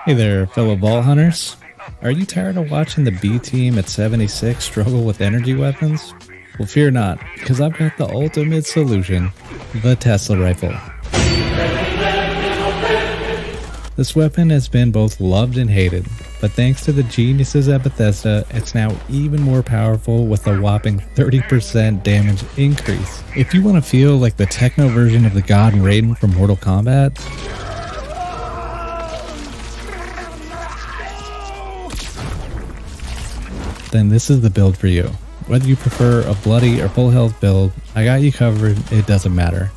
Hey there, fellow ball hunters. Are you tired of watching the B team at 76 struggle with energy weapons? Well, fear not, because I've got the ultimate solution, the Tesla rifle. This weapon has been both loved and hated, but thanks to the geniuses at Bethesda, it's now even more powerful with a whopping 30% damage increase. If you want to feel like the techno version of the god Raiden from Mortal Kombat, then this is the build for you. Whether you prefer a bloody or full health build, I got you covered, it doesn't matter.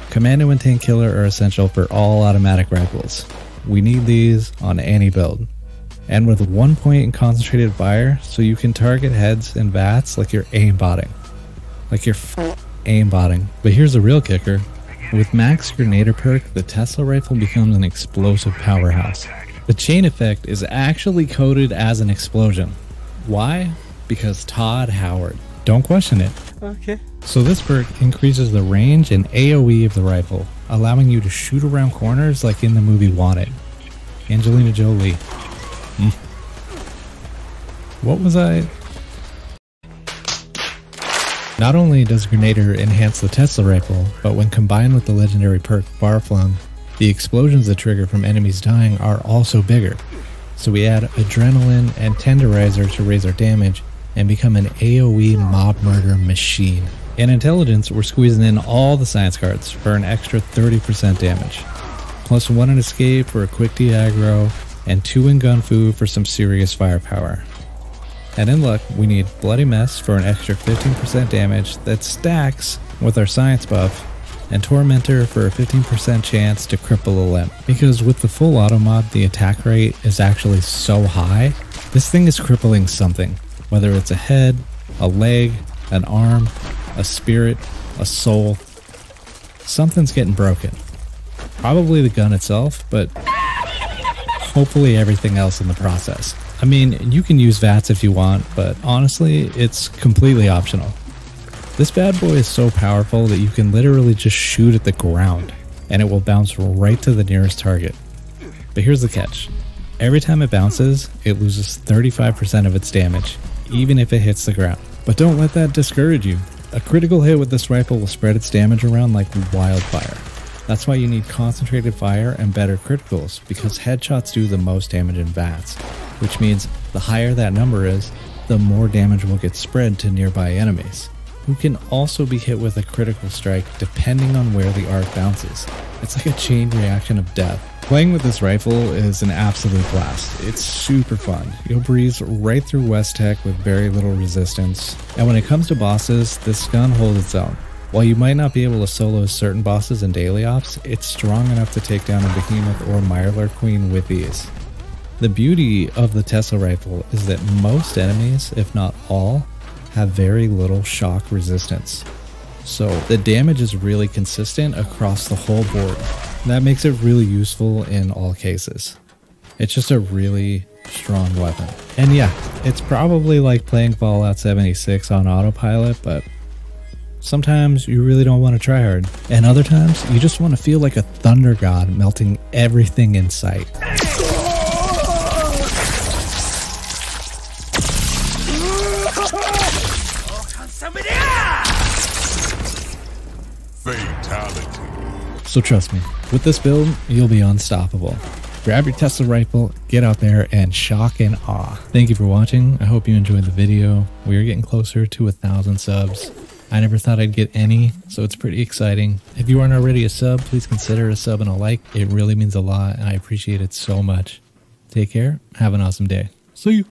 Commando and Tank Killer are essential for all automatic rifles. We need these on any build. And with 1 point in concentrated fire, so you can target heads and VATs like you're aimbotting. Like you're aimbotting. But here's the real kicker. With Max Grenader perk, the Tesla rifle becomes an explosive powerhouse. The chain effect is actually coded as an explosion. Why? Because Todd Howard. Don't question it. Okay. So this perk increases the range and AoE of the rifle, allowing you to shoot around corners like in the movie Wanted. Angelina Jolie. What was I? Not only does Grenader enhance the Tesla rifle, but when combined with the legendary perk Barflung, the explosions that trigger from enemies dying are also bigger. So we add Adrenaline and Tenderizer to raise our damage and become an AoE mob murder machine. In Intelligence, we're squeezing in all the science cards for an extra 30% damage. Plus 1 in Escape for a quick de-aggro, and 2 in Gun Fu for some serious firepower. And in Luck, we need Bloody Mess for an extra 15% damage that stacks with our science buff, and Tormentor for a 15% chance to cripple a limb. Because with the full auto mod, the attack rate is actually so high, this thing is crippling something. Whether it's a head, a leg, an arm, a spirit, a soul, something's getting broken. Probably the gun itself, but hopefully everything else in the process. I mean, you can use VATs if you want, but honestly, it's completely optional. This bad boy is so powerful that you can literally just shoot at the ground, and it will bounce right to the nearest target. But here's the catch. Every time it bounces, it loses 35% of its damage, even if it hits the ground. But don't let that discourage you. A critical hit with this rifle will spread its damage around like wildfire. That's why you need concentrated fire and better criticals, because headshots do the most damage in VATs, which means the higher that number is, the more damage will get spread to nearby enemies, who can also be hit with a critical strike depending on where the arc bounces. It's like a chain reaction of death. Playing with this rifle is an absolute blast. It's super fun. You'll breeze right through West Tech with very little resistance. And when it comes to bosses, this gun holds its own. While you might not be able to solo certain bosses in daily ops, it's strong enough to take down a Behemoth or Mirelurk Queen with ease. The beauty of the Tesla rifle is that most enemies, if not all, have very little shock resistance. So the damage is really consistent across the whole board. That makes it really useful in all cases. It's just a really strong weapon. And yeah, it's probably like playing Fallout 76 on autopilot, but sometimes you really don't want to try hard. And other times, you just want to feel like a thunder god melting everything in sight. Fatality. So trust me, with this build, you'll be unstoppable. Grab your Tesla rifle, get out there, and shock and awe. Thank you for watching. I hope you enjoyed the video. We are getting closer to 1,000 subs. I never thought I'd get any, so it's pretty exciting. If you aren't already a sub, please consider a sub and a like. It really means a lot, and I appreciate it so much. Take care. Have an awesome day. See you.